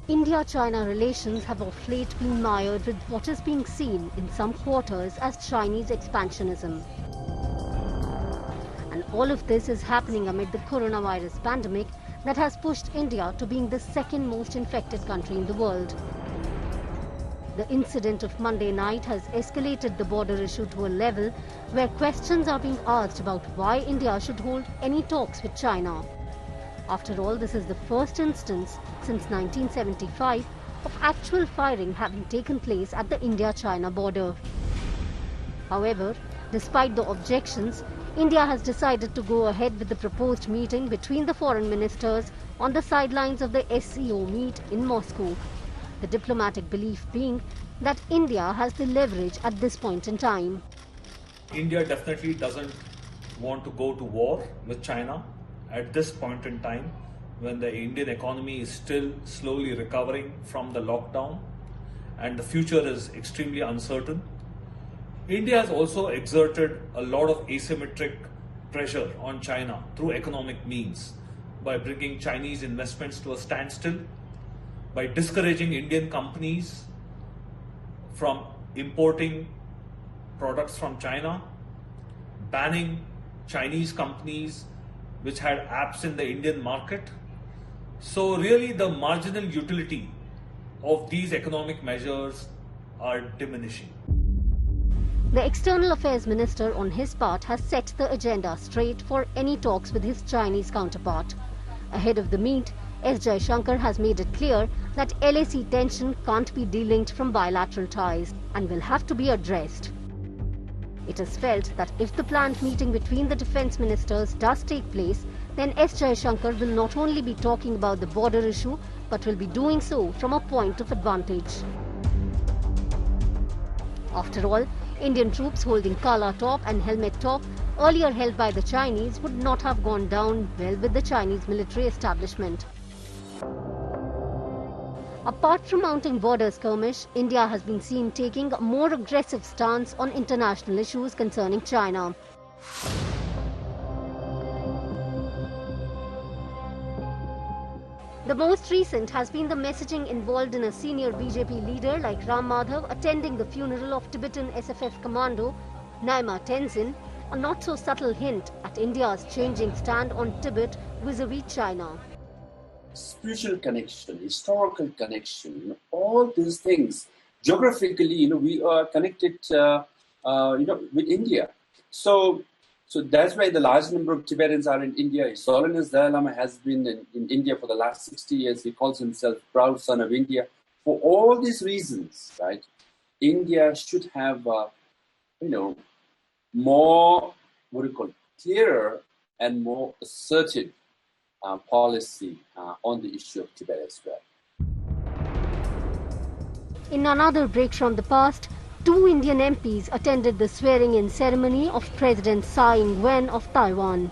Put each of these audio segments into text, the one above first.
India-China relations have of late been mired with what is being seen in some quarters as Chinese expansionism. And all of this is happening amid the coronavirus pandemic that has pushed India to being the second most infected country in the world. The incident of Monday night has escalated the border issue to a level where questions are being asked about why India should hold any talks with China. After all, this is the first instance since 1975 of actual firing having taken place at the India-China border. However, despite the objections, India has decided to go ahead with the proposed meeting between the foreign ministers on the sidelines of the SCO meet in Moscow. The diplomatic belief being that India has the leverage at this point in time. India definitely doesn't want to go to war with China at this point in time when the Indian economy is still slowly recovering from the lockdown and the future is extremely uncertain. India has also exerted a lot of asymmetric pressure on China through economic means by bringing Chinese investments to a standstill, by discouraging Indian companies from importing products from China, banning Chinese companies which had apps in the Indian market. So really the marginal utility of these economic measures are diminishing. The External Affairs Minister on his part has set the agenda straight for any talks with his Chinese counterpart. Ahead of the meet, S. Jaishankar has made it clear that LAC tension can't be delinked from bilateral ties and will have to be addressed. It is felt that if the planned meeting between the defence ministers does take place, then S. Jaishankar will not only be talking about the border issue, but will be doing so from a point of advantage. After all, Indian troops holding Kala Top and Helmet Top, earlier held by the Chinese, would not have gone down well with the Chinese military establishment. Apart from mounting border skirmish, India has been seen taking a more aggressive stance on international issues concerning China. The most recent has been the messaging involved in a senior BJP leader like Ram Madhav attending the funeral of Tibetan SFF commando Naima Tenzin, a not-so-subtle hint at India's changing stand on Tibet vis-a-vis China. Spiritual connection, historical connection, all these things. Geographically, we are connected, with India. So that's why the large number of Tibetans are in India. His Holiness Dalai Lama has been in India for the last 60 years. He calls himself proud son of India. For all these reasons, right, India should have, more, clearer and more assertive policy on the issue of Tibet as well. In another break from the past, 2 Indian MPs attended the swearing-in ceremony of President Tsai Ing-wen of Taiwan.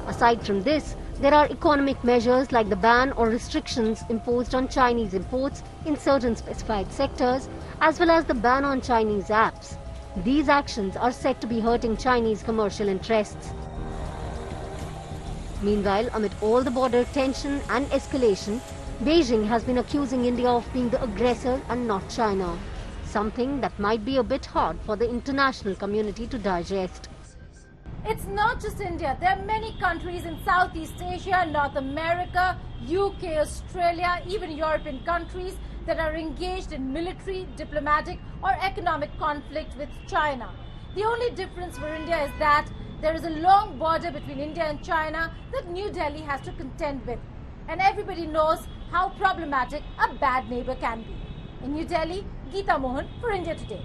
Aside from this, there are economic measures like the ban or restrictions imposed on Chinese imports in certain specified sectors, as well as the ban on Chinese apps. These actions are said to be hurting Chinese commercial interests. Meanwhile, amid all the border tension and escalation, Beijing has been accusing India of being the aggressor and not China, something that might be a bit hard for the international community to digest. It's not just India. There are many countries in Southeast Asia, North America, UK, Australia, even European countries that are engaged in military, diplomatic or economic conflict with China. The only difference for India is that there is a long border between India and China that New Delhi has to contend with. And everybody knows how problematic a bad neighbor can be. In New Delhi, Geeta Mohan for India Today.